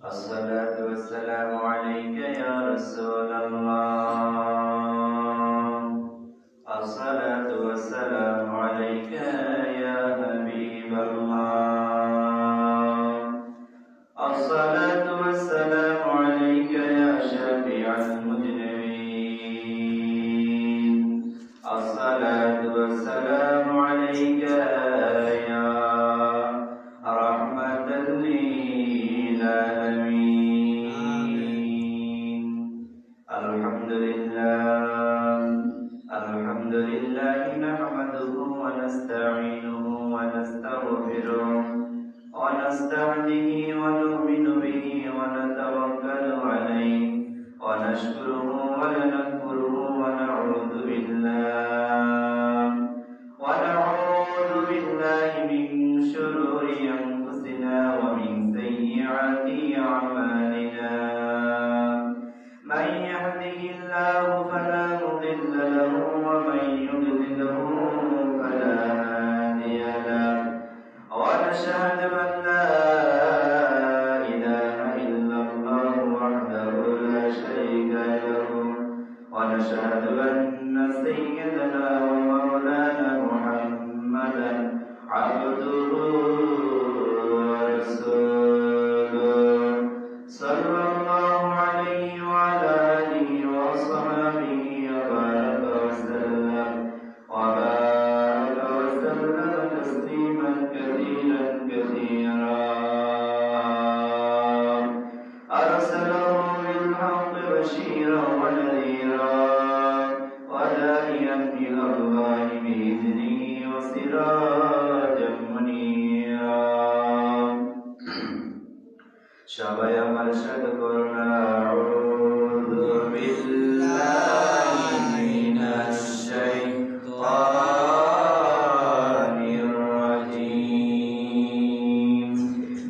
الصلاة والسلام عليك يا رسول الله الصلاة والسلام عليك يا حبيب الله الصلاة والسلام عليك يا شفيع المذنبين الصلاة والسلام عليك يا رحمة للعالمين الحمد لله نحمده ونستعينه ونستغفره ونستهديه ونؤمن به ونتوكل عليه ونشكره ونذكره ونعوذ بالله من شرور أنفسنا ومن سيئات أعمالنا من يهده الله فلا مضل له ومن يضلله فلا هادي له ونشهد أن لا إله إلا الله وحده لا شريك له ونشهد أن سيدنا ومولانا محمدا عبده ورسوله صلى الله عليه وعلى آله وصحبه وبارك وسلم تسليما كثيرا أرسله بالحق بشيرا ونذيرا وداعيا إلى الله بإذنه وسراجا منيرا সবাই আমার সাথে করুন আউযু বিল্লাহি মিনাশ শাইতানির রাজীম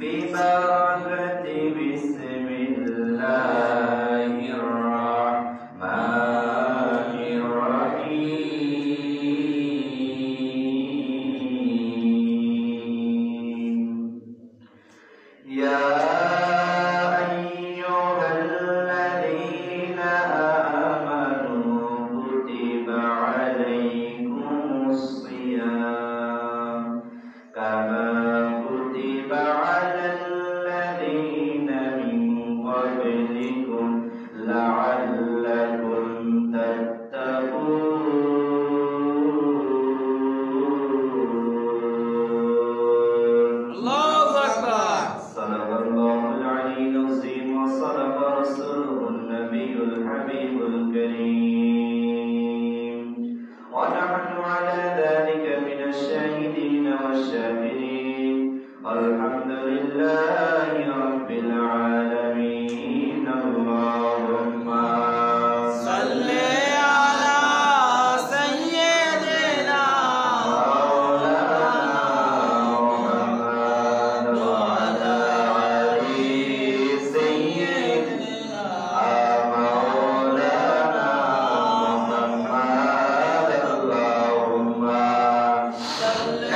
বিবারাকাতি বিসমিল্লাহির রাহমানির রাহিম ইয়া الحمد لله رب العالمين اللهم صل على سيدنا مولانا محمد وعلى آل سيدنا مولانا محمد اللهم صل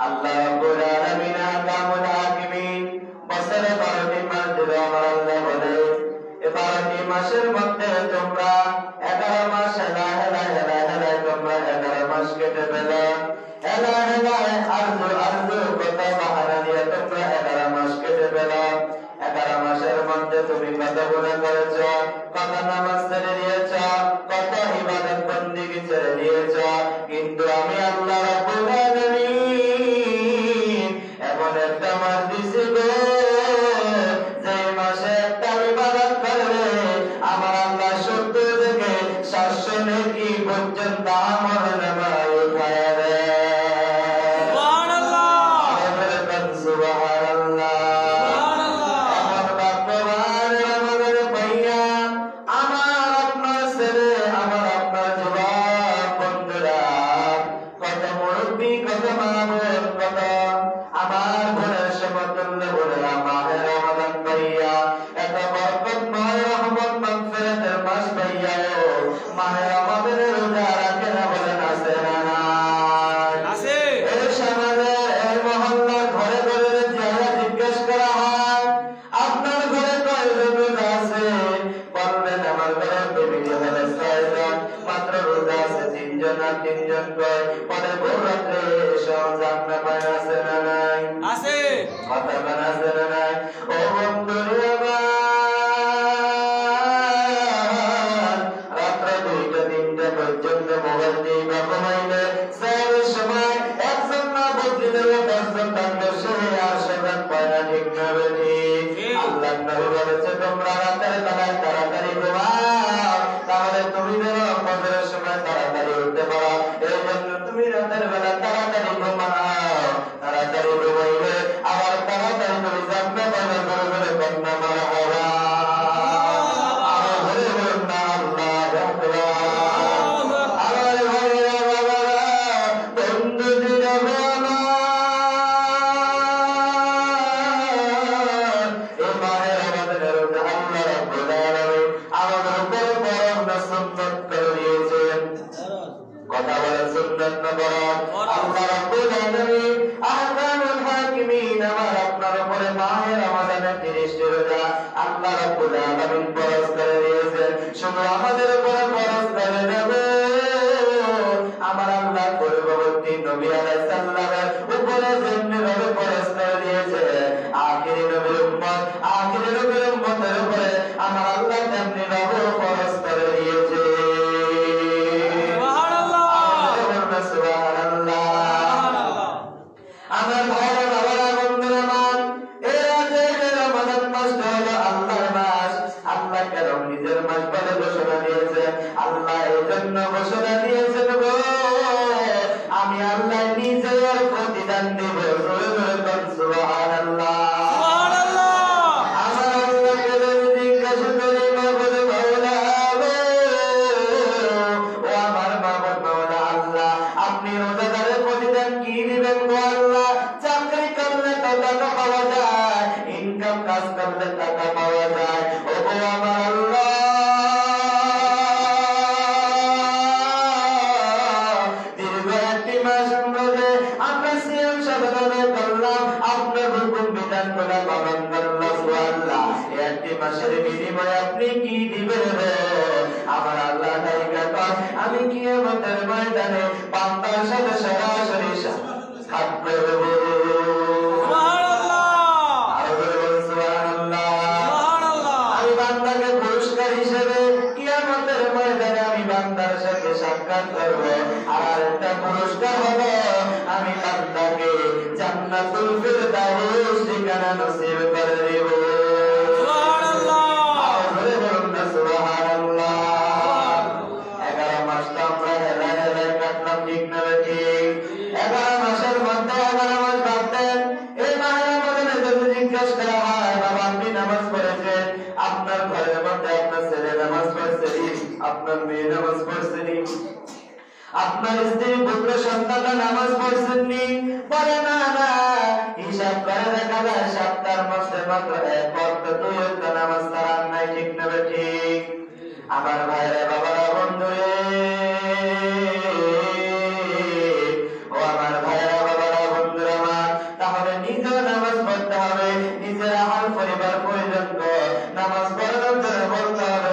Allah Rabbul Alamin Ahkamul Hakimin Wassalatu ala মাসের মধ্যে তোমরা 11 মাস হেলায় তোমরা 11 মাস কেটে ফেলো, হেলায় আরজু কথা বাহানা দিয়ে তোমরা 11 মাস কেটে ফেলো। 11 মাসের মধ্যে তুমি কত গুনাহ করেছ, কত নামাজ ছেড়ে দিয়েছ, কত ইবাদত বন্দেগী ছেড়ে দিয়েছ, কিন্তু আমি আল্লাহ রাব্বুল আলামিন এমন একটা মাস দিছি গো, যে মাসে একটা ইবাদত করলে আমার আল্লাহ 70 থেকে 700 নেকি পর্যন্ত আমার নামায় উঠায় দেয়। আপনার স্ত্রী পুত্র সন্তানরা নামাজ পড়ছেননি, বলে না হিসাব করে দেখা যায় সপ্তাহের মধ্যে মাত্র 1 ওয়াক্ত 2 ওয়াক্ত নামাজ তারান নাই, ঠিক না ঠিক? আমার ভাইরা বাবারা বন্ধুরে, ও আমার ভাইরা বাবারা বন্ধুরা আমার, তাহলে নিজে নামাজ পড়তে হবে, নিজের আহার পরিবার পরিজন নামাজ পড়ানোর জন্য বলতে হবে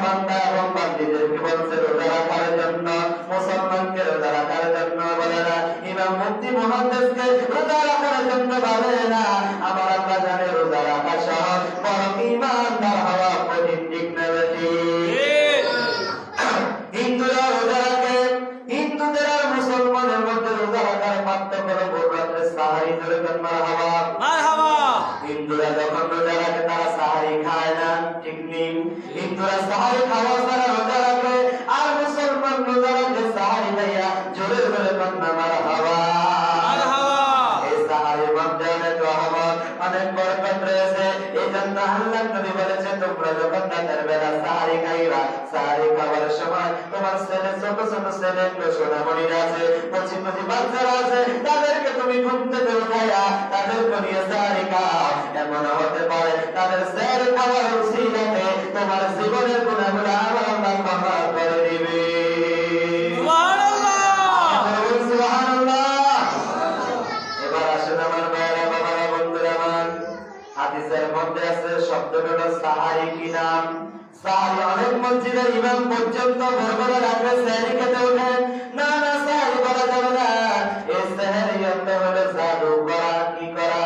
বান্দা এবং বান্দীদেরকে বলছে রোজা রাখার জন্য, মুসলমানকে রোজা রাখার জন্য বলে না, ইমাম মুফতি মুহাদ্দিসকে রোজা রাখার জন্য বলে না। আমার আল্লাহ জানে রোজা রাখা সহজ, বরং ঈমানদার হওয়া কঠিন, ঠিক না ঠিক? হিন্দুরা রোজা রাখে, হিন্দুদের আর মুসলমানের মধ্যে রোজা রাখার পার্থক্য হলো ভোর রাত্রে সাহারি ধরে মারহাবা। হিন্দুরা যখন রোজা রাখে তারা সাহারি খায় না, ঠিক নেই? হিন্দুরা সাহারি খাওয়া ছাড়া রোজা রাখে, আর মুসলমান রোজা রাখে সাহারি খাইয়া জোরে জোরে কান্না মারহাবা। এই সাহারির মধ্যে অনেক রহমত, অনেক বরকত রয়েছে। এই জন্য আল্লাহর নবী বলেছে তোমরা যখন রাতের বেলা সাহারি খাইবা, সাহারি খাবার সময় তোমার ছেলে, ছোট ছোট ছেলে, সোনামণিরা আছে, কচি কচি বাচ্চারা আছে, তাদেরকে তুমি ঘুম থেকে উঠাইয়া তাদেরকে নিয়ে সাহারি খাও। এমন হতে পারে তাদের সাহারি খাওয়ার উসিলাতে তোমার জীবনের গুনাহগুলো আমার আল্লাহ ক্ষমা করে দিবে। সুবহানাল্লাহ। এবার আসেন আমার ভাইরা, বাবারা, বন্ধুরা আমার, হাদিসের মধ্যে আছে শব্দটা হলো সাহারি। কি নাম? সাহারি। অনেক মসজিদের ইমাম পর্যন্ত ভোরবেলা রাত্রে সাহারি খেতে ওঠে। না না, সাহারি করা যাবে না। এই সাহারি অর্থ হলো জাদু করা। কি করা?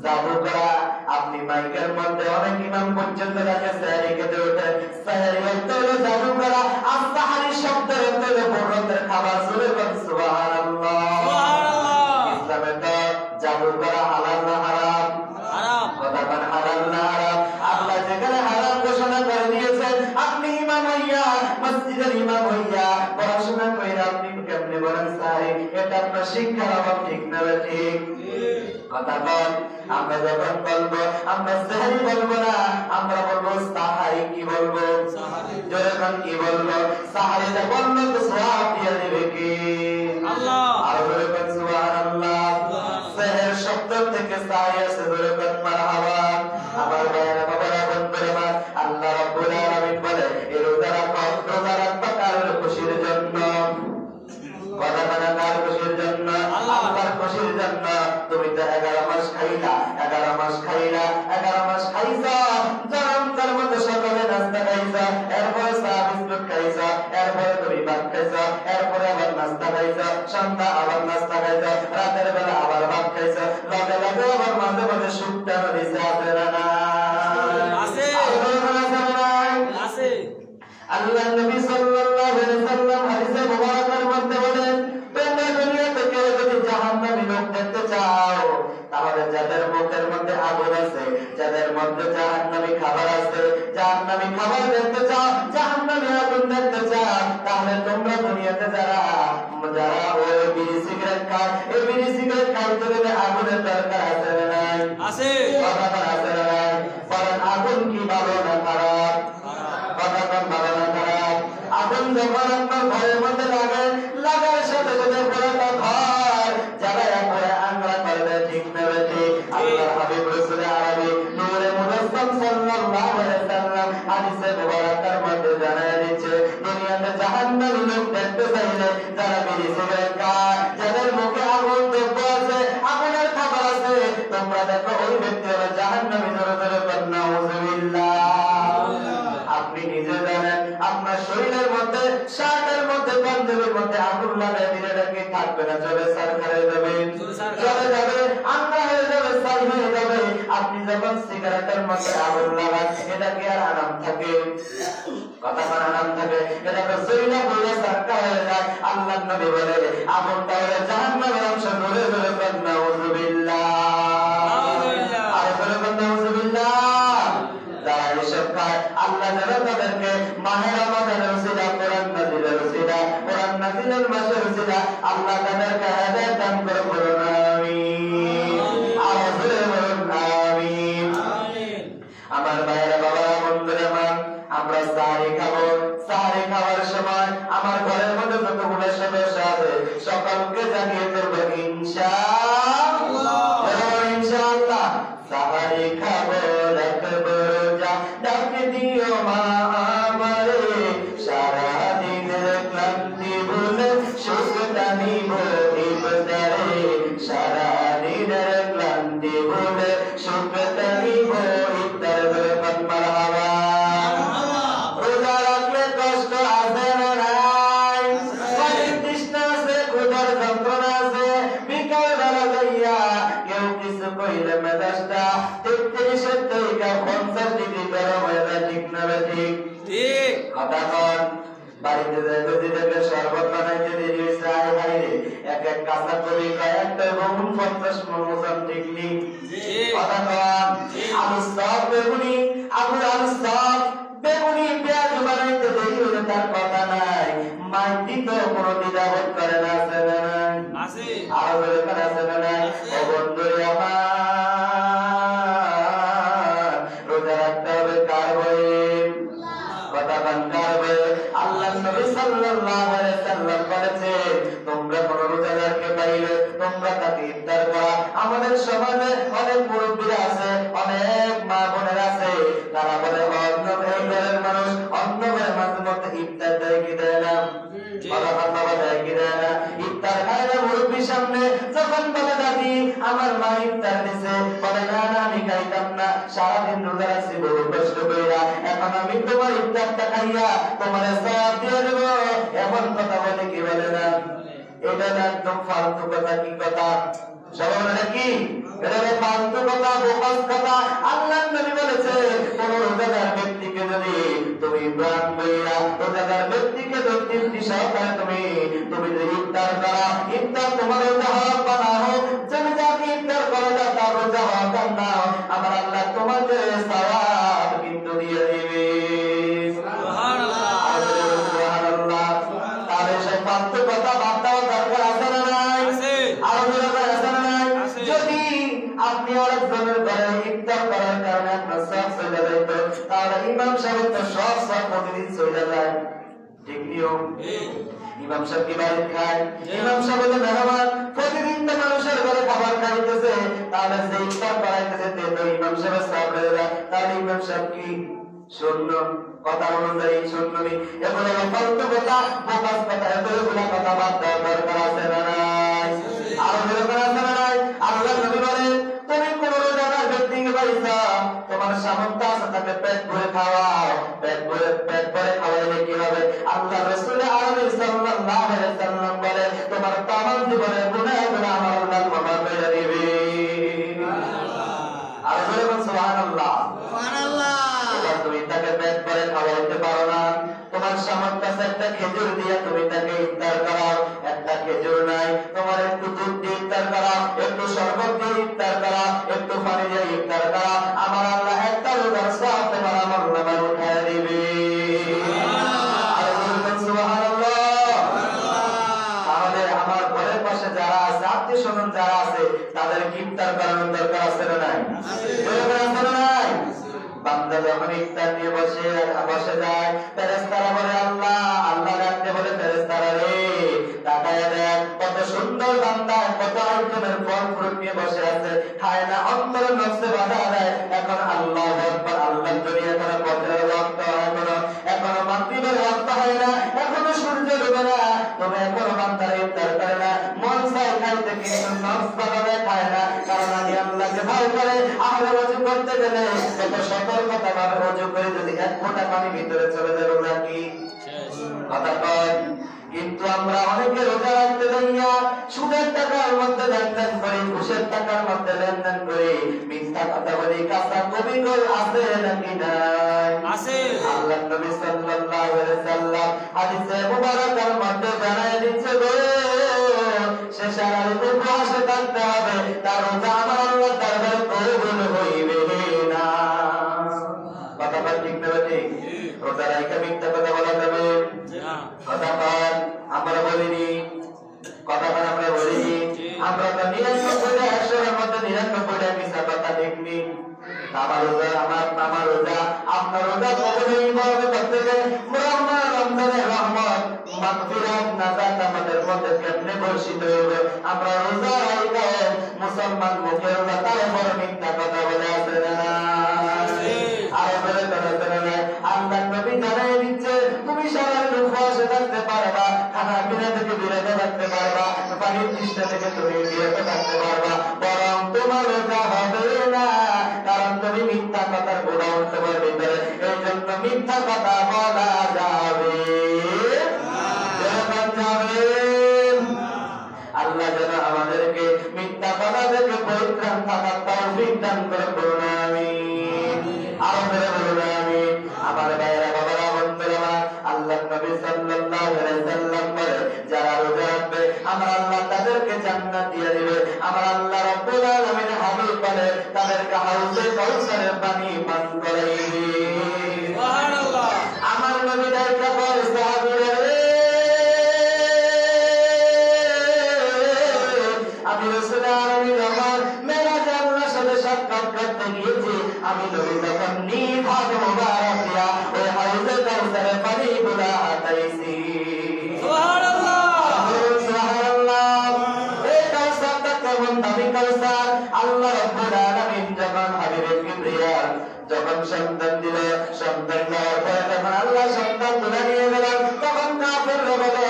জাদু করা। আপনি মাইকের মধ্যে অনেক ইমাম পর্যন্ত রাখে সাহারি খেতে ওঠে। সাহারি অর্থ হলো জাদু করা। আর সাহারি শব্দের অর্থ হলো ভোর রাতের খাবার। সুবহানাল্লাহ। ইসলামে তো জাদু করা হালাল না হারাম? কথা বলেন, হালাল না হারাম? আল্লাহ যেখানে হারাম ঘোষণা করে দিয়েছেন, আপনি ইমাম হইয়া, মসজিদের ইমাম হইয়া পড়াশোনা কইরা আপনি কেমনে বলেন সাহারি? এটা আপনার শিক্ষার অভাব, ঠিক না ঠিক? কথা বল। আমরা যখন বলবো আমরা সাহারি বলবো না, আমরা বলবো সাহারি। কি বলবো? যখন কি বলবো? সাহারিটা বললে তো সওয়াব দিয়ে দিবে কি আল্লাহ? আর বলবেন সুবহানাল্লাহ। সাহার শব্দ থেকে সাহারি আছে, বলবেন মারহাবা। আমার ভাইরা, বাবারা, বন্ধুরা, আল্লাহ রাব্বুল আলামিন বলে এই রোজা রাখো, রোজা রাখবা কার খুশির জন্য। কথা বলা কার খুশির জন্য? আল্লাহর খুশির জন্য। তুমি তো 11 মাস খাইলা, 11 মাস খাইলা, 11 মাস খাইছা, জরমতার মধ্যে সকালে নাস্তা খাইছা, এরপরে চা বিস্কুট খাইছা, এরপরে তুমি ভাত খাইছা, এরপরে আবার নাস্তা খাইছা, সন্ধ্যা আবার নাস্তা খাইছা, রাতের বেলা আবার ভাত খাইছা, লগে লগে আবার মাঝে মাঝে শুকনো দিছে। আছে না না? আছে। আছে। আল্লাহ নবী সাল্লাল্লাহু আলাইহি ওয়াসাল্লাম হাদিসে মুবারাকার মধ্যে বলেন, তোমরা দুনিয়া থেকে যদি জাহান্নামী লোক দেখতে চাও, তাহলে যাদের মুখের মধ্যে আগুন আছে, যাদের মধ্যে জাহান্নামী খাবার আছে, জাহান্নামী খাবার দেখতে চাও, জাহান্নামী আগুন দেখতে চাও, তাহলে তোমরা দুনিয়াতে যারা ওই বিড়ি সিগারেট খায়, এই বিড়ি সিগারেট খাইতে গেলে আগুনের দরকার আছে না নাই? আছে। কথা আছে না নাই? বলেন আগুন কি ভালো না খারাপ? কথা ভালো না খারাপ? আগুন যখন আপনার ঘরের মধ্যে লাগে, লাগার সাথে সাথে পুরোটা ঘর জ্বালায়া পড়ে আংরা করে দেয়, ঠিক না ঠিক? আল্লাহ হাবিব রাসূল আরবি নূরে মুজাসসাম সাল্লাল্লাহু আলাইহি ওয়াসাল্লাম হাদিসে মুবারাকার মধ্যে জানায় দিচ্ছে, দুনিয়াতে জাহান্নামী লোক দেখতে চাইলে যারা বিড়ি সিগারেট খায়, যাদের মুখে আগুন দ্রব্য আছে, আগুনের খাবার আছে, তোমরা দেখো ওই ব্যক্তি হলো জাহান্নামী। জোরে জোরে বলেন নাউযুবিল্লাহ। আপনি নিজে জানেন আপনার শরীরের মধ্যে, শার্টের মধ্যে, পাঞ্জাবির মধ্যে আগুন লাগাই দিলে এটা কি থাকবে না? চলে সার খেয়ে যাবে, চলে যাবে, আন্না হয়ে যাবে, সার হয়ে যাবে। আপনি যখন সিগারেটের মধ্যে আগুন লাগান, এটা কি আর আরাম থাকে? কথা বলা আরাম থাকে? এটা তো শরীরে পুরো সারটা হয়ে যায়। আল্লাহ নবী বলে আগুনটা হলে জাহান্নামের অংশ। ধরে ধরে বলেন নাউযুবিল্লাহ। আর বলে নাউযুবিল্লাহ। যারা এসব খায়, আল্লাহ যেন তাদেরকে মাহে রমাদানের উসিলা, কোরআন নাযিলের উসিলা, কোরআন নাযিলের মাসের উসিলা আল্লাহ তাদেরকে হেদায়েত দান করে। বলুন আমিন। আর বলে বলুন আমিন। আমার ভাইরা, বাবারা, বন্ধুরা আমার, আমরা সাহারি খাবো। সাহারি খাওয়ার সময় আমার ঘরের মধ্যে যতগুলো সদস্য আছে সকলকে জানিয়ে দেবো ইনশাআল্লাহ। ইনশাআল্লাহ সাহারি খাবো, রাখবো রোজা, ডাক দিও মা আমারে, সারা দিনের ক্লান্তি ভুলে সুখটা নিব ইফতারে, সারা দিনের ক্লান্তি ভুলে সুখটা নিব ইফতার। মারহাবা। না ঠিক? ঠিক। কথা কন। বাড়িতে যাইতে দিলে শরবত বানাইতে দেরি হয়েছে, আয় হাই রে এক এক কাঁচা কবি কয়েকটা বহুন 50 মন ওজন, ঠিক নেই? কথা কন। আলু সব বেগুনি, আলু সব বেগুনি পেঁয়াজ বানাইতে দেরি হলে তার কথা নাই, মাইতি তো কোনো দ্বিধাবোধ করে না, আছে না নাই? আছে। আরো বলে করে আছে না নাই? ও বন্ধুরে আমার, রোজা রাখতে হবে কার বয়ে? কথা কন, কার বয়ে? আল্লাহ নবী সাল্লাল্লাহু আলাইহি সাল্লাম বলেছে, তোমরা কোন রোজাদারকে পাইলে তোমরা তাকে ইফতার করা। আমাদের সমাজে অনেক মুরব্বীরা আছে, অনেক মা বোনেরা আছে, তারা বলে অন্য এই ঘরের মানুষ অন্য ঘরের মাঝে মধ্যে ইফতার দেয় কি দেয় না? বাবা দেয় কি দেয় না? ইফতার খায় না মুরব্বীর সামনে, যখন বলে দাদি আমার মা ইফতার দিছে, বলে না না আমি খাইতাম না, সারাদিন রোজা রাখছি বহু কষ্ট কইরা, এখন আমি তোমার ইফতারটা খাইয়া তোমার সওয়াব দিয়ে দেব, এমন কথা বলে কি বলে না? এটা একদম ফালতু কথা। কি কথা? সবাই বলে কি এটা ফালতু কথা, বোকাস কথা। আল্লাহ নবী বলেছে, কোন রোজাদার ব্যক্তিকে যদি তুমি প্রাণ কইরা রোজাদার ব্যক্তিকে তৃপ্তি সহকারে তুমি যদি ইফতার করা, ইফতার তোমার রোজা হক বানাও, তুমি যাকে ইফতার করো তার রোজা হক বানাও, আমার আল্লাহ তোমাকে সওয়াব কিন্তু দিয়ে দিবে। সুবহানাল্লাহ, সুবহানাল্লাহ। তাহলে সেই ফালতু কথা বাদ দেওয়া দরকার আছে না নাই? আর আছে না নাই? যদি আপনি আরেকজনের ঘরে ইফতার করার কারণে আপনার সব চলে যেত, তাহলে ইমাম সাহেব তো সব প্রতিদিন চলে যায়, ঠিক নিয়ম? ইমাম সাহেব কি বাড়ি খায়? ইমাম সাহেব তো মেহমান, প্রতিদিন তো মানুষের ঘরে খাবার খাইতেছে, তাহলে যে ইফতার করাইতেছে তো ইমাম সাহেবের সব হয়ে যায়, তাহলে ইমাম সাহেব কি শূন্য? কথা অনুযায়ী শূন্য নেই। এগুলো ফালতু কথা, বোকাস কথা, এগুলো কথা বাদ দেওয়ার দরকার আছে না নাই? আরো দরকার আছে না নাই? আল্লাহ নবী বলেন, তুমি কোন রোজাদার ব্যক্তিকে পাইছা, তোমার সামর্থ্য আছে তাকে পেট ভরে খাওয়াও, পেট ভরে খাওয়াইলে কি হবে? আল্লাহ রাসূল আরবি সাল্লাল্লাহু আলাইহি সাল্লাম বলে, তোমার তামাম জীবনের গুনাহগুলো আমার আল্লাহ ক্ষমা করে দিবে। আর বলুন সুবহানাল্লাহ, সুবহানাল্লাহ। তুমি তাকে পেট ভরে খাওয়াইতে পারো না, তোমার সামর্থ্য আছে একটা খেজুর দিয়ে তুমি তাকে ইফতার করাও, একটা খেজুর নাই, তোমার একটু দুধ দিয়ে ইফতার করাও, একটু শরবত দিয়ে ইফতার করাও, একটু পানি দিয়ে ইফতার করাও, আমার আল্লাহ একটা রোজার সওয়াব তোমার আমার নামে উঠায় দিবে। আর বলুন সুবহানাল্লাহ। তাহলে আমার ঘরের পাশে যারা আছে, আত্মীয় স্বজন যারা আছে, তাদের ইফতার করানোর দরকার আছে না নাই? আছে না নাই? বান্দা যখন ইফতার নিয়ে বসে যায়, ফেরেশতারা বলে আল্লাহ, আল্লাহ ডাকতে বলে ফেরেশতারা রে তাকায় দেখ কত সুন্দর বান্দা, কত আইটেমের ফল ফ্রুট নিয়ে বসে আছে, খায় না, অন্তরে নফসে বাধা দেয়। এখন আল্লাহু আকবার, আল্লাহ যদি এখনো পথের রক্ত হয় না, এখনো মাগরিবের রক্ত হয় না, এখনো সূর্য ডুবে না, তুমি এখনো বান্দার ইফতার করে না, মন চায় খাইতে কিন্তু নফস বাধা দেয়, খায় না, কারণ আমি আল্লাহকে ভয় করে আমরা ওযু করতে গেলে কত সতর্কতা ভাবে ওযু করে যদি এক ফোঁটা পানি ভিতরে চলে যায় রোজা কি কথা কয়? কিন্তু আমরা অনেকে রোজা রাখতে যাইয়া সুদের টাকার মধ্যে লেনদেন করি, ঘুষের টাকার মধ্যে লেনদেন করি, মিথ্যা কথা বলি, কাঁচা কবি কই আছে নাকি নাই? আছে। আল্লাহ নবী সাল্লাল্লাহু আলাইহি সাল্লাম হাদিসে মুবারকার মধ্যে জানায় দিচ্ছে গো, সে সারা উপবাসে থাকতে হবে, তার রোজা আমার আল্লাহর দরবারে কবুল হইবে না। কথা বল ঠিক না ঠিক? রোজা রাখা মিথ্যা কথা বলা যাবে না। কথা বল আমরা বলিনি, কথা বল আমরা বলিনি, আমরা তো 99টা 100 এর মধ্যে 99টা মিথ্যা কথা দেখনি। আমার রোজা আমার রোজা আপনার রোজা কখনোই ইবাদত করতে গেলে রমজানের রহমত মাগফিরাত নাজাত আমাদের মধ্যে কেমনে বর্ষিত হবে? আমরা রোজা রাখলে মুসলমান মুখে রোজা তারপর মিথ্যা কথা বলে আছে না? আর বলে করে না। আল্লাহ নবী জানাই দিচ্ছে তুমি সারাদিন উপবাসে থাকতে পারবা, খানা পিনা থেকে বিরত থাকতে পারবা, পানির তৃষ্ণা থেকে তুমি বিরত থাকতে পারবা, বরং তোমার রোজা হবে না, কারণ তুমি মিথ্যা কথার গোড়া তোমার ভিতরে, এই জন্য মিথ্যা কথা বলা যাবে আল্লাহ যেন আমাদেরকে মিথ্যা কথা থেকে পরিত্রাণ থাকার তৌফিক দান করে বলুন আমিন। আরো বলুন আমিন। আমার তোমাদেরকে হাউজে কাউসারের পানি পান করাইবে। সুবহানাল্লাহ। আমার নবী ডাইকা বলে সাহাবীরা, আমি রাসূল আলামিন যখন মেরাজে আল্লাহর সাথে সাক্ষাৎ করতে গিয়েছি, আমি নবী তখন নিজ হাত মোবারক দিয়া ওই হাউজে কাউসারের পানি গুলা হাতাইছি। সুবহানাল্লাহ, সুবহানাল্লাহ। এই কাউসারটা কেমন দামি কাউসার! আল্লাহ রাব্বুল আলামিন যখন হাবিবের কিবরিয়া যখন সন্তান দিল, সন্তান দেওয়ার পরে যখন আল্লাহ সন্তান তুলে নিয়ে গেলেন, তখন কাফেররা বলে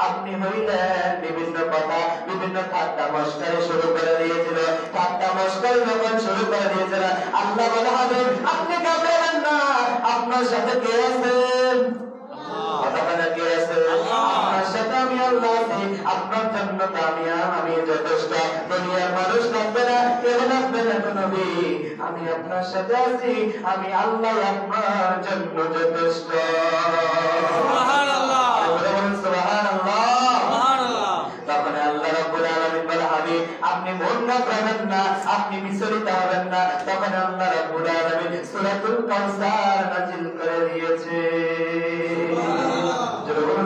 আপনি হইলেন বিভিন্ন কথা, বিভিন্ন ঠাট্টা মশকারি শুরু করে দিয়েছিল। ঠাট্টা মশকারি যখন শুরু করে দিয়েছিল, আল্লাহ বলে হাবিব আপনি ঘাবড়াবেন না, আপনার সাথে কে আছেন? আপনার সাথে আমি আল্লাহ আছি, আপনার জন্য আমি যথেষ্ট, দুনিয়ার মানুষ লাগবে না, কেউ লাগবে না নবী, আমি আপনার সাথে আছি, আমি আল্লাহ আপনার জন্য যথেষ্ট। সুবহানাল্লাহ, সুবহানাল্লাহ। তখন আল্লাহ রাব্বুল আলামিন বলে হাবিব আপনি মন ঘাবড়াবেন না, আপনি বিচলিত হবেন না। তখন আল্লাহ রাব্বুল আলামিন সূরাতুল কাউসার নাযিল করে দিয়েছে।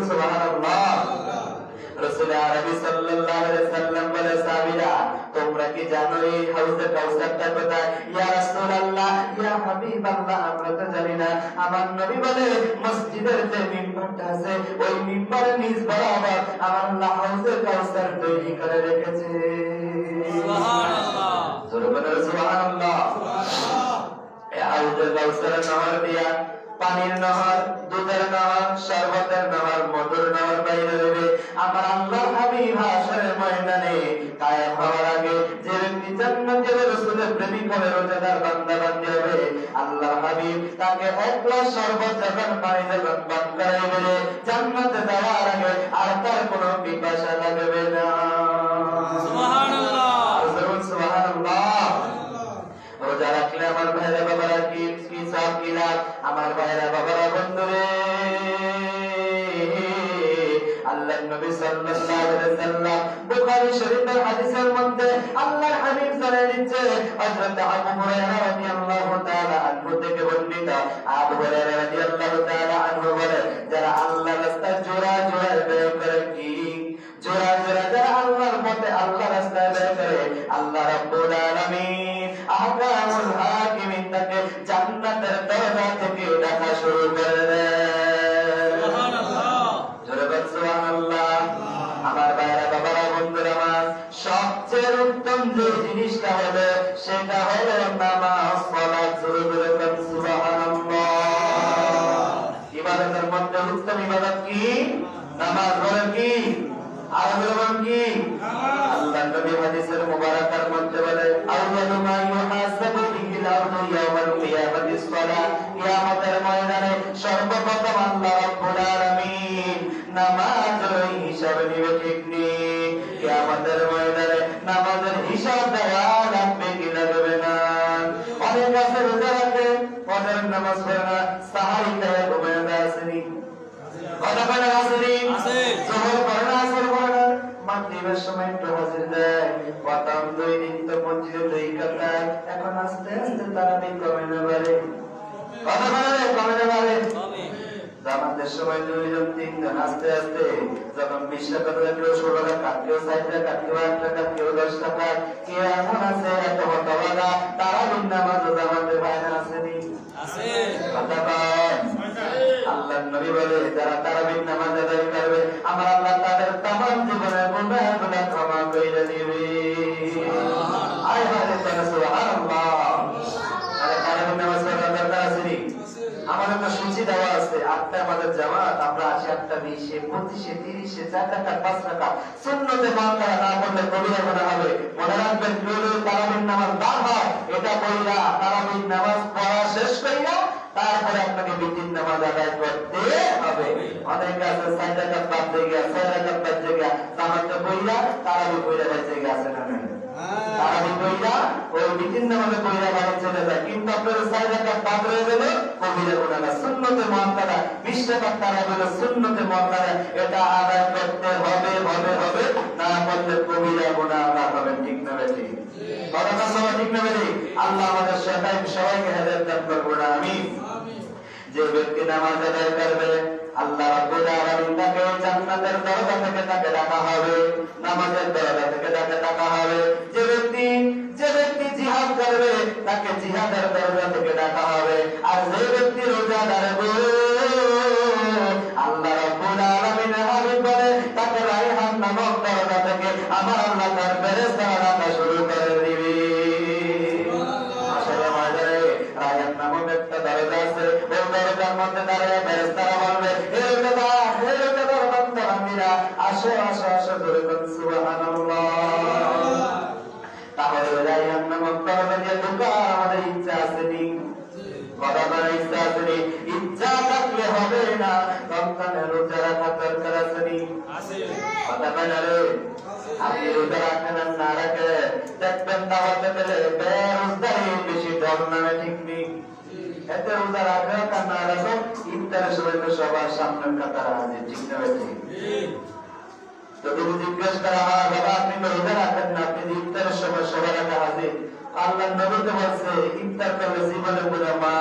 সুবহানাল্লাহ। রাসূল আরবি সাল্লাল্লাহু আলাইহি ওয়াসাল্লাম বলে সাহাবীরা তোমরা কি জানো এই হাউজে কাউসারটা কোথায়? ইয়া রাসূলুল্লাহ, ইয়া হাবিবাল্লাহ, আমরা তো জানি না। আমার নবী বলে মসজিদের যে মিম্বরটা আছে ওই মিম্বরের নিচ বরাবর আমার আল্লাহ হাউজে কাউসার তৈরি করে রেখেছে। সুবহানাল্লাহ, সুবহানাল্লাহ। এই হাউজে কাউসারের নহর দিয়া পানির নহর, দুধের নহর, শরবতের নহর, মধুর নহর বাইরে দেবে। আমার আল্লাহর হাবিব হাশরের ময়দানে কায়েম হওয়ার আগে যে ব্যক্তি জান্নাতে রাসূলের প্রেমিক হবে, রোজাদার বান্দা বান্দি হবে, আল্লাহর হাবিব তাকে এক গ্লাস শরবত যখন পানি যখন পান করাইবে, জান্নাতে যাওয়ার আগে আর তার কোনো পিপাসা লাগবে না। সুবহানাল্লাহ, সুবহানাল্লাহ। রোজা রাখলে আমার ভাইরা বাবারা কি সব কিনা, আমার ভাইরা বাবারা বন্ধুরে, আল্লাহর নবী সাল্লাল্লাহু আলাইহি ওয়াসাল্লাম বুখারী শরীফের হাদিসের মধ্যে আল্লাহর হাবিব জানিয়ে দিচ্ছে, হযরত আবু হুরায়রা রাদিয়াল্লাহু তাআলা আনহু থেকে বর্ণিত, আবু হুরায়রা রাদিয়াল্লাহু তাআলা আনহু বলেন যারা আল্লাহর রাস্তায় জোড়া জোড়া ব্যয় করে, কি জোড়া জোড়া যারা আল্লাহর পথে আল্লাহর রাস্তায় ব্যয় করে, আল্লাহ রাব্বুল আলামিন আহকামুল হাকিমিন তাকে জান্নাতের দরজা থেকে ডাকা শুরু করে দেন। সুবহানাল্লাহ, জোরে বল সুবহানাল্লাহ। আমার ভাইরা বাবারা বন্ধুরা আমার, সবচেয়ে উত্তম যে জিনিসটা হবে সেটা হলো নামাজ, সালাত। জোরে বল সুবহানাল্লাহ। ইবাদতের মধ্যে উত্তম ইবাদত কি? নামাজ। বলেন কি? আর বলেন কি? আল্লাহ নবী হাদিসের মুবারাকার মধ্যে বলে আউয়ালু মা ইউহাসাবু বিহিল আবদু ইয়াওমাল কিয়ামাতিস সালাত। কিয়ামতের ময়দানে সর্বপ্রথম আল্লাহ রাব্বুল আলামিন নামাজের হিসাব নিবে, ঠিক নেই? কিয়ামতের ময়দানে নামাজের হিসাব দেওয়া লাগবে কি লাগবে না? অনেক আছে রোজা রাখে, ফজরের নামাজ পড়ে না, সাহারি খায় ঘুমিয়ে যায়, আসেনি? কথা বলে আসেনি? জোহর পড়ে না, আসর পড়ে না, মাগরিবের সময় একটু হাজির দেয়, প্রথম 2 দিন তো মসজিদে 2 কাতার, এখন আস্তে আস্তে তারাবি কমে না বাড়ে। কথা বলে কমে না বাড়ে। জামাতের সময় 2 জন 3 জন, আস্তে আস্তে যখন 20 টাকা করে কেউ 16 টাকা, কেউ 60 টাকা, কেউ 8 টাকা, কেউ 10 টাকা, কে এমন আছে এত হতভাগা তারাবির নামাজ জামাতে পায় না, আসেনি? আছে। কথা বল। আল্লাহর নবী বলে যারা তারাবির নামাজ আদায় করবে আমার আল্লাহ তাদের तमाम জীবনের গুনাহগুলো ক্ষমা করে দিবে। আয় হায় তারা সুবহানাল্লাহ। আরে তারাবির নামাজ পড়ার দরকার আছে নি? আমাদের তো সূচি দেওয়া আছে, 8টা আমাদের জামাত, আমরা আছি 8টা 20 25 30 4 টাকা 5 টাকা। সুন্নতে বান্দা না পড়লে কবিরা গুনাহ হবে। মনে রাখবেন কেউ তারাবির নামাজ বাদ হয়, এটা কইরা তারাবির নামাজ পড়া শেষ কইরা তারপরে আপনাকে বিতির নামাজ আদায় করতে হবে। অনেক আছে 6 টাকা বাদ দিয়ে গিয়া 6 টাকা বাদ দিয়ে গিয়া জামাতে কইরা তারাবি কইরা যাইতে গেছে না? তারাবি কইরা ওই বিতির নামাজে কইরা বাড়ি চলে যায়, কিন্তু আপনার 6 টাকা বাদ রয়ে গেলে কবিরা গুনাহ। সুন্নতে মুআক্কাদা 20 টাকা তারাবি হলো সুন্নতে মুআক্কাদা, এটা আদায় করতে হবে হবে হবে, না করলে কবিরা গুনাহ হবে। ঠিক না বেঠিক? কথা কথা ঠিক না বলি? আল্লাহ আমাদের সবাইকে হেদায়েত দান করুন, আমিন। যে ব্যক্তি নামাজ আদায় করবে আল্লাহ রাব্বুল আলামিন তাকে জান্নাতের দরজা থেকে তাকে ডাকা হবে, নামাজের দরজা থেকে তাকে ডাকা হবে। যে ব্যক্তি জিহাদ করবে তাকে জিহাদের দরজা থেকে ডাকা হবে। আর যে ব্যক্তি রোজাদার হবে আল্লাহ রাব্বুল আলামিন হাবিব বলে তাকে রায়হান নামক দরজা থেকে আমার আল্লাহ তার ফেরেশতারা ডাকা শুরু করে দিবে। আসলে মাঝে রায়হান নামক একটা দরজা আছে, ওই দরজার মধ্যে দাঁড়িয়ে ফেরেশতারা বলবে হে রোজাদার বান্দারা আসো আসো আসো ধরে বল সুবহানাল্লাহ। তাহলে রায়হান নামক দরজা দিয়ে ঢোকার আমাদের ইচ্ছা আছে নি? কথা বলার ইচ্ছা আছে নি? ইচ্ছা থাকলে হবে না, রমজানের রোজা রাখার দরকার আছে নি? কথা বলারে আপনি রোজা রাখেন আর না রাখে দেখবেন দাওয়াতে পেলে বেরোজগারি বেশি ডর নামে, ঠিক নেই? এতে রোজা রাখে আর না রাখো ইফতারের সময় তো সবার সামনের কাতার আছে, ঠিক না? তো যদি জিজ্ঞেস করা হয় বাবা আপনি তো রোজা রাখেন না, আপনি ইফতারের সময় সবার আগে হাজির, আল্লাহ নবী তো বলছে ইফতার করলে জীবনে পুরো মা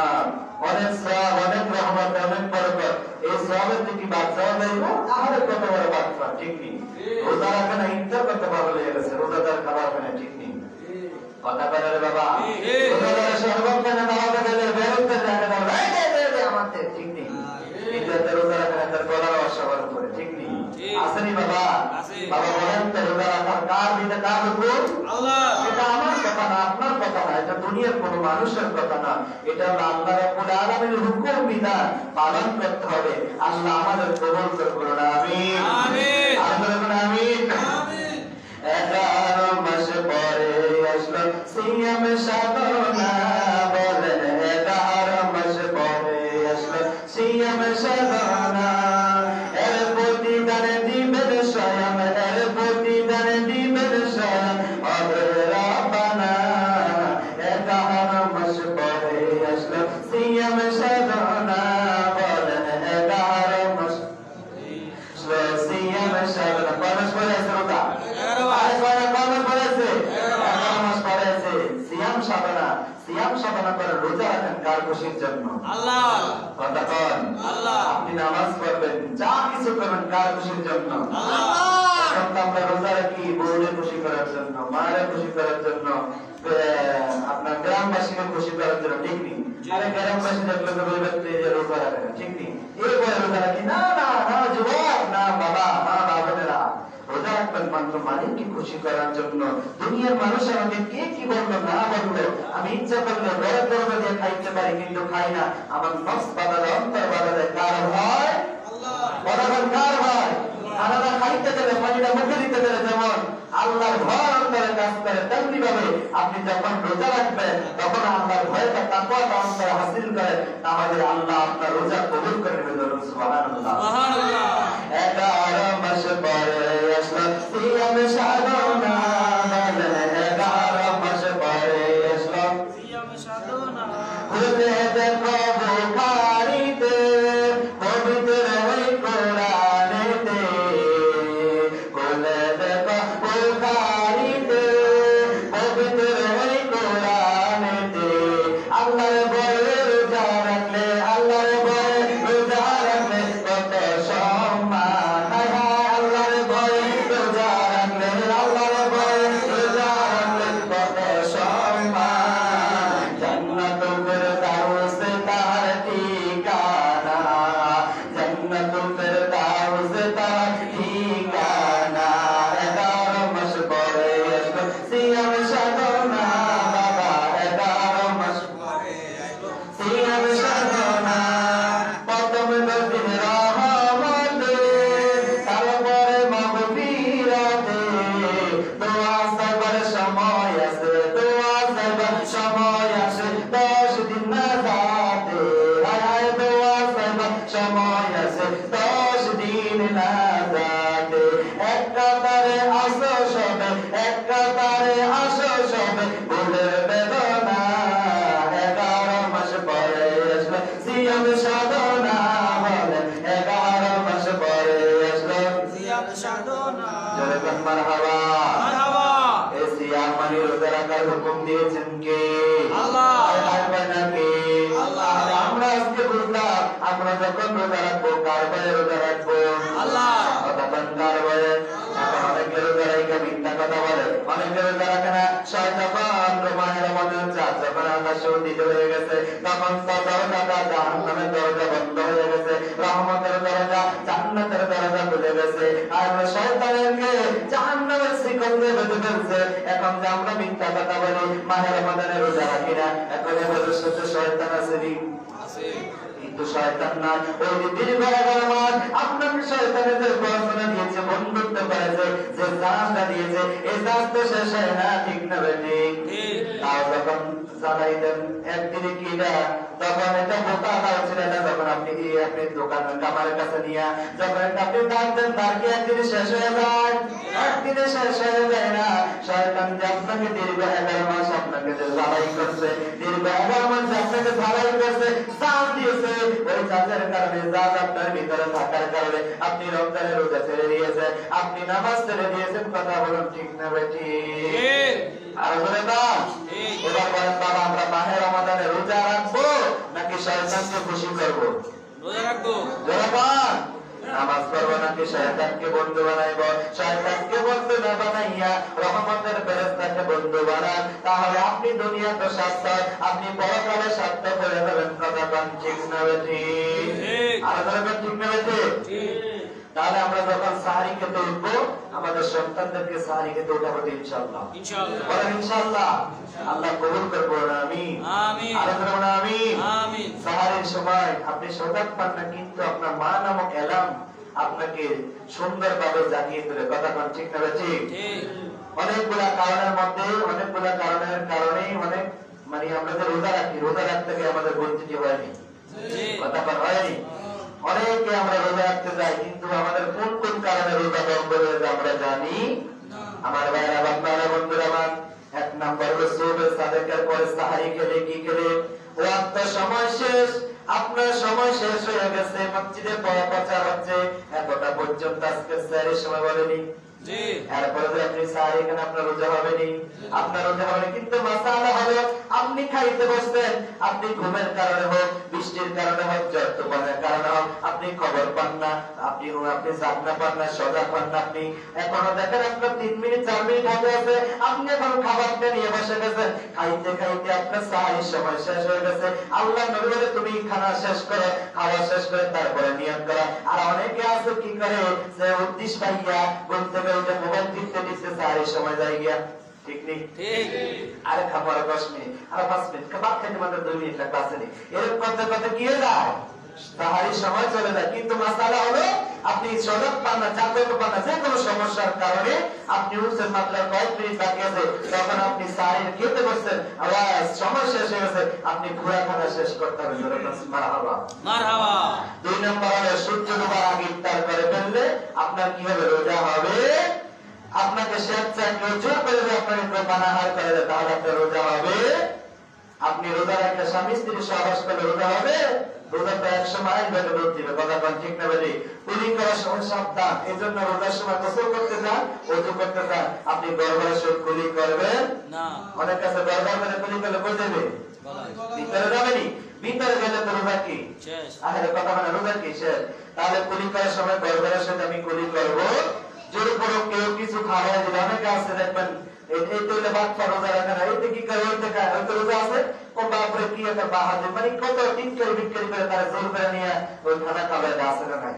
অনেক সওয়াব, অনেক রহমত, অনেক বরকত, এই সওয়াবের থেকে বাদ যাওয়া যাইব তাহলে কত বড় বাচ্চা, ঠিক নেই? রোজা রাখে না ইফতার করতে পারলে হয়ে গেছে, রোজাদার খাবার খানে, ঠিক নেই? কথা বলে রে বাবা, রোজাদার সর্বক্ষণে নামাজে গেলে বেরোতে যায় না আমাদের, ঠিক নেই? ইফতার রোজা রাখে না তার গলার অসবার উপরে, ঠিক নেই? আসেনি বাবা? বাবা বলেন তো রোজা রাখার কার দিতে কার হুকুম? আল্লাহ। এটা আমার কথা না, আপনার কথা না, এটা দুনিয়ার কোন মানুষের কথা না, এটা আল্লাহ রাব্বুল আলামিনের হুকুম বিধান পালন করতে হবে। আল্লাহ আমাদের কবুল করুন, আমিন আমিন আমিন আমিন। 11 মাস পরে আসলো সিয়াম সাধনা, বলেন 11 মাস পরে আসলো সিয়াম সাধনা, এর প্রতিদানে দিবেন স্বয়ং, এর প্রতিদানে দিবেন স্বয়ং অদর রাব্বানা। 11 মাস পরে আসলো সিয়াম সাধনা, বলেন 11 মাস সিয়াম সাধনা। কয় মাস পরে আছে রোজা? 11 মাস পরে আছে, 11 মাস পরে আছে সিয়াম সাধনা। সিয়াম সাধনা করে রোজা রাখেন কার খুশির জন্য? আল্লাহ। কথা বলেন আল্লাহ। আপনি নামাজ পড়বেন, যা কিছু করবেন কার খুশির জন্য? আল্লাহ। এখন আমরা রোজা রাখি বউকে খুশি করার জন্য, মায়ের খুশি করার জন্য, আপনার গ্রামবাসীকে খুশি করার জন্য, ঠিক নেই? আরে গ্রামবাসী দেখলে তো বলবে যে রোজা রাখে না, ঠিক নেই? এই বলে রোজা রাখি না, না না যুবক, না বাবা, মা বাবারা, রোজা রাখবেন মাত্র মালিককে খুশি করার জন্য। দুনিয়ার মানুষ আমাকে কে কি বললো না বললো, আমি ইচ্ছা করলে ঘরে দরজা দিয়ে খাইতে পারি কিন্তু খাই না, আমার নফস বাদালে, অন্তর বাদালে, কার হয়? আল্লাহ। কার হয়? খানাটা খাইতে গেলে, পানিটা মুখে দিতে গেলে যেমন আল্লাহর ভয় অন্তরে কাজ করে, তেমনি ভাবে আপনি যখন রোজা রাখবেন তখন আল্লাহর ভয়টা তাকওয়াটা অন্তরে হাসিল করে, তাহলে আল্লাহ আপনার রোজা কবুল করে নেবেন। সুবহানাল্লাহ সুবহানাল্লাহ। 11 মাস পরে আসলো সিয়াম সাধনা, 11 মাস পরে আসলো সিয়াম সাধনা, খুলে দেখো বুখারীতে পবিত্র ওই কোরআনেতে, খুলে দেখো বুখারীতে পবিত্র ওই কোরআনেতে, আল্লাহর ভয়ে রোজা রাখলে, আল্লাহর ভয়ে রোজা রাখলে কত সম্মান, আল্লাহর ভয়ে রোজা রাখলে, আল্লাহর ভয়ে রোজা রাখলে কত সম্মান, জান্নাতুল ফেরদাউস তার ঠিকানা, জান্নাতুল ফেরদাউস তার ঠিকানা। 11 মাস পরে আসলো সিয়াম সাধনা, বাবা 11 মাস পরে আসলো সিয়াম সাধনা, প্রথম দিন রহমতে, তারপরে মাগফিরাতে, দোয়া সাবার সময় আছে, দোয়া সাবার সময় আছে, 10 দিন নাজাতে, হায় দোয়া সাবার সময় আছে, 10 দিন নাজাতে, এক কাতারে আসো সবে, এক কাতারে আসো সবে, ভুলের বেদনা। 11 মাস পরে আসলো সিয়াম সাধনা, বলেন 11 মাস পরে আসলো সিয়াম সাধনা, জোরে বল মারহাবা মারহাবা। এই সিয়াম মানে রোজা রাখা দিয়েছেন কে? আল্লাহ। আমরা আজকে বুঝলাম আমরা যখন রোজা রাখবো কার ভয়ে রোজা রাখবো? আল্লাহ। তখন কার ভয়ে? অনেকে রোজা রেখে মিথ্যা কথা বলে, অনেকে রোজা রাখে না। শয়তান রমানের মধ্যে যখন আকাশ উদিত হয়ে গেছে তখন দরজা জাহান্নামের দরজা বন্ধ হয়ে গেছে, রহমতের দরজা জান্নাতের দরজা খুলে গেছে। আর শয়তানকে জাহান্নামের শিকল দিয়ে বেঁধে ফেলছে। এখন যে আমরা মিথ্যা কথা বলি, মাহের রমাদানে রোজা রাখি না, এখন আমাদের সাথে শয়তান আছে নি? কিন্তু শয়তান না, ওই যে দীর্ঘ 11 মাস আপনাকে শয়তানের পড়াশোনা দিয়েছে, বন্ধুত্ব করেছে, যে জাহাজটা দিয়েছে, এই জাহাজ তো শেষ হয় না, ঠিক না বেটি? তাও যখন জানাই দেন একদিনে কি না, তখন এটা বোকা দাও ছিল না, যখন আপনি দোকানের কামারের কাছে নিয়ে যখন আপনি দাম দেন, তার কি একদিনে শেষ হয়ে যায়? একদিনে শেষ হয়ে যায় না। শয়তান যে আপনাকে দীর্ঘ 11 মাস আপনাকে যে লড়াই করছে, দীর্ঘ 11 মাস আপনাকে লড়াই করছে, জাহাজ দিয়েছে, ওই জাহাজের কারণে, জাহাজ আপনার ভিতরে থাকার কারণে আপনি রমজানের রোজা ছেড়ে দিয়েছেন, আপনি নামাজ ছেড়ে দিয়েছেন। কথা বলুন ঠিক না বেটি? আর বলে না, এবার বলেন বাবা, আমরা মাহে রমাদানে রোজা রাখবো নাকি শয়তানকে খুশি করবো? রোজা রাখবো। জোরাবান নামাজ পড়বো নাকি শয়তানকে বন্ধু বানাইবো? শয়তানকে বন্ধু না বানাইয়া রহমতের ফেরেশতাকে বন্ধু বানান, তাহলে আপনি দুনিয়াতে সার্থক, আপনি পরকালে সার্থক হয়ে যাবেন। কথা বলেন ঠিক না বেটি? আর বলেন ঠিক না বেটি? তাহলে আমরা যখন সাহারি খেতে উঠবো, আমাদের সন্তানদেরকে সাহারি খেতে উঠাবো ইনশাআল্লাহ। ইনশাআল্লাহ। বলেন ইনশাআল্লাহ। আল্লাহ কবুল করবো। আমিন। আমিন। আর বলুন আমিন। আমিন। সাহারির সময় আপনি সজাগ পান না, কিন্তু আপনার মা নামক এলাম আপনাকে সুন্দরভাবে জাগিয়ে তোলে। কথা কোন ঠিক না বেটি? ঠিক। অনেকগুলা কারণের মধ্যে, অনেকগুলা কারণের কারণেই অনেক মানে আমরা যে রোজা রাখি, রোজা রাখতে গিয়ে আমাদের বঞ্চিত হয়নি। কথা কোন হয়নি? অনেকে আমরা রোজা রাখতে যাই, কিন্তু আমাদের কোন কোন কারণে রোজা বন্ধ হয়ে যায় আমরা জানি? আমার ভাইরা, বাচ্চারা, বন্ধুরা আমার, 1 নম্বর হলো সুবহে সাদেকের পরে সাহারি খেলে কি খেলে? ওয়াক্ত সময় শেষ, আপনার সময় শেষ হয়ে গেছে, মসজিদে পড়া প্রচার হচ্ছে, এতটা পর্যন্ত আজকে সাহারির সময় বলেনি। জি। এরপরে যে আপনি সাহারি খান, আপনার রোজা হবে নি, আপনার রোজা হবে না। কিন্তু মাসালা হলো আপনি খাইতে বসছেন, আপনি ঘুমের কারণে হোক, বৃষ্টির কারণে হোক, জ্বর তুফানের কারণে হোক, আপনি খবর পান না, আপনি জাগনা পান না, সজাগ পান না। আপনি এখনো দেখেন আপনার 3 মিনিট 4 মিনিট হাতে আছে, আপনি এখন খাবারটা নিয়ে বসে গেছেন, খাইতে খাইতে আপনার সাহারির সময় শেষ হয়ে গেছে। আল্লাহ নবী বলে তুমি খানা শেষ করো, খাওয়া শেষ করে তারপরে নিয়ত করো। আর অনেকে আছে কি করে, যে উদ্দেশ্য পাইয়া বলতে গেলে মোবাইল টিপতে টিপতে সাহারির সময় যায় গিয়া, ঠিক নেই? ঠিক। আরে খাবার 10 মিনিট, আর 5 মিনিট, খাবার খেতে মাত্র 2 মিনিট লাগবে, আসেনি। এরকম করতে করতে কি হয়ে যায়? সাহারির সময় চলে যায়। কিন্তু মাসালা হলো আপনি সজাগ পান না, জাগ্রত পান না, যে কোনো সমস্যার কারণে আপনি উঠছেন, মাত্র কয়েক মিনিট বাকি আছে, তখন আপনি সাহারির খেতে বসছেন, আবার সময় শেষ হয়ে গেছে, আপনি পুরা খানা শেষ করতে হবে। মারহাবা মারহাবা। 2 নম্বর হলো সূর্য ডোবার আগে ইফতার করে ফেললে আপনার কি হবে? রোজা হবে। আপনাকে স্বেচ্ছায় কেউ জোর করে দিয়ে আপনাকে কেউ পানাহার করে দেয়, তাহলে আপনার রোজা হবে। আপনি রোজার একটা স্বামী স্ত্রীর সহবাস করলে রোজা হবে। রোজাটা 100 মাইল বেগে দৌড় দিবে। কথা কোন ঠিক না বেটি? কুলি করার সময় সাবধান। এই জন্য রোজার সময় গোসল করতে যান, ওযু করতে যান, আপনি গর্ভের সময় কুলি করবেন না। অনেক কাছে গর্ভ করে কুলি করলে কই দেবে? ভিতরে যাবেনি। ভিতরে গেলে তো রোজা কি শেষ? আরে কথা মানে রোজা কি শেষ? তাহলে কুলি করার সময় গর্ভের সাথে আমি কুলি করব। জোর করে কেউ কিছু খাওয়া দিলে, অনেকে আছে দেখবেন এই তৈলে বাচ্চা রোজা রাখে না, এতে কি করে, ওইতে খায়, ওইতে রোজা আছে, ও বাপরে কি একটা বাহাদুর, মানে কত টিটকারি বিটকারি করে তারা জোর করে নিয়ে ওই খানা খাবে, আছে না নাই?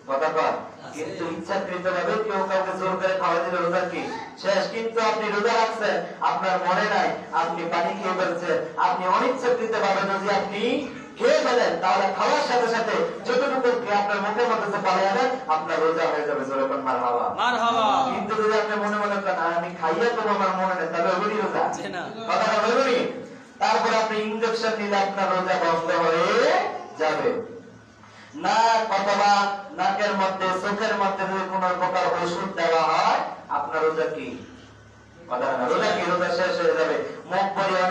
কথা কর। কিন্তু ইচ্ছাকৃত ভাবে কেউ কাউকে জোর করে খাওয়া দিলে রোজা কি শেষ? কিন্তু আপনি রোজা রাখছেন, আপনার মনে নাই, আপনি পানি খেয়ে ফেলছেন, আপনি অনিচ্ছাকৃত ভাবে যদি আপনি খেয়ে ফেলেন, তাহলে খাওয়ার সাথে সাথে যতটুকু আপনার মুখের মধ্যে পালিয়ে যাবে, আপনার রোজা হয়ে যাবে। জোরকন মারহাবা। মারহাবা। কিন্তু যদি আপনি মনে মনে করেন আমি খাইয়া তো আমার মনে নেই, তাহলে ওই রোজা কথা বলবি। তারপর আপনি ইনজেকশন নিলে আপনার রোজা বন্ধ হয়ে যাবে। নাক অথবা নাকের মধ্যে, চোখের মধ্যে যদি কোন প্রকার ওষুধ দেওয়া হয়, আপনার রোজা কি রোজা কি রোজা শেষ হয়ে যাবে। মুখ ভরিয়ে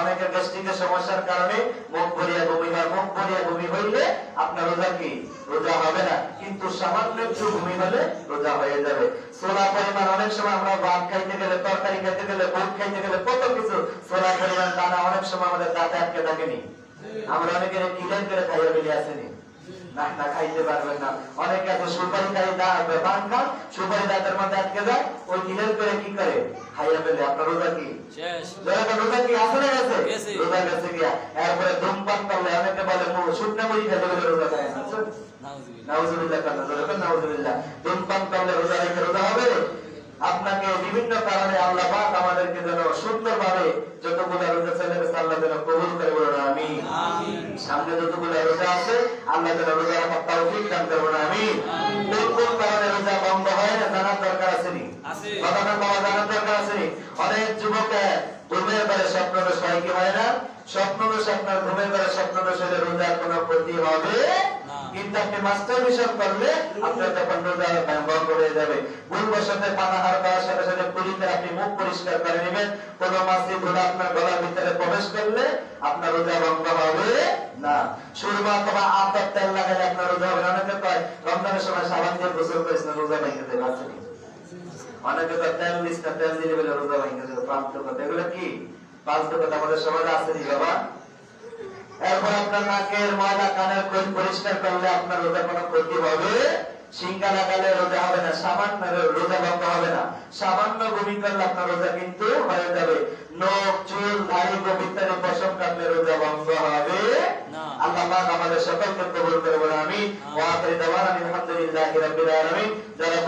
অনেকের গ্যাস্ট্রিকের সমস্যার কারণে মুখ ভরিয়ে বমি হয়, মুখ ভরিয়ে বমি হইলে আপনার রোজা কি রোজা হবে না, কিন্তু সামান্য একটু বমি হলে রোজা হয়ে যাবে। সোলা পরিমাণ অনেক সময় আমরা ভাত খাইতে গেলে, তরকারি খাইতে গেলে, বুট খাইতে গেলে কত কিছু সোলা পরিমাণ দানা অনেক সময় আমাদের দাঁতে আটকে থাকেনি, আমরা অনেকের কিলেন করে খাইয়ে ফেলে আসেনি, না খাইতে পারবেন না। অনেকে আছে সুপারি খাই পান খান, সুপারি দাঁতের মধ্যে আটকে যায়, ওই কিলেন করে কি করে খাইয়ে ফেলে। আপনার রোজা কি শেষ? রোজা কি আসলে গেছে? রোজা গেছে গিয়া। এরপরে ধূমপান করলে অনেকে বলে শুকনো মুড়ি খেতে গেলে রোজা খায় না। নাউজুবিল্লাহ নাউজুবিল্লাহ। ধূমপান করলে রোজা রেখে রোজা হবে? আপনাকে বিভিন্ন কারণে আল্লাহ পাক আমাদেরকে যেন সুন্দরভাবে যতগুলো রোজা চলে গেছে আল্লাহ যেন কবুল করে বলুন আমিন। সামনে যতগুলো রোজা আছে আল্লাহ যেন রোজা রাখার তৌফিক দান করুন আমিন। কোন কোন কারণে রোজা বন্ধ হয় না জানার দরকার আছে নি? কথাটা বাবা জানার দরকার আছে নি? অনেক যুবক ঘুমের বেলা স্বপ্নদোষ হয় কি হয় না? স্বপ্নদোষ আপনার ঘুমের বেলা স্বপ্নদোষ হলে রোজার কোনো ক্ষতি হবে, কিন্তু আপনি মাস্টার মিশন করলে আপনার তখন রোজা বন্ধ হয়ে যাবে। ভুলবশতে পানাহার করার সাথে সাথে পুলিশে আপনি মুখ পরিষ্কার করে নেবেন, কোন মাছি ধুলা আপনার গলার ভিতরে প্রবেশ করলে আপনার রোজা বন্ধ হবে না। সুরমা অথবা আতর তেল লাগালে আপনার রোজা হবে না। অনেকে কয় রমজানের সময় সাবান দিয়ে গোসল করিস না, রোজা ভেঙে দেবে। অনেকে তো তেল দিস না, তেল দিলে বলে রোজা ভেঙে দেবে। ফালতু কথা, এগুলো কি ফালতু কথা আমাদের সমাজে আসেনি বাবা। এরপর আপনার নাকের ময়লা কানের কোল পরিষ্কার করলে আপনার রোজা কোনো ক্ষতি হবে? সিঙ্গা লাগালে রোজা হবে না, সামান্য রোজা বন্ধ হবে না। সামান্য বমি করলে আপনার রোজা কিন্তু হয়ে যাবে। নখ চুল দাড়ি ইত্যাদি পশম কাটলে রোজা বন্ধ হবে না। আল্লাহ পাক আমাদের সকলকে কবুল করে বলে আমিন। ওয়া আখিরু দাওয়ানা আলহামদুলিল্লাহি রাব্বিল আলামিন। যারা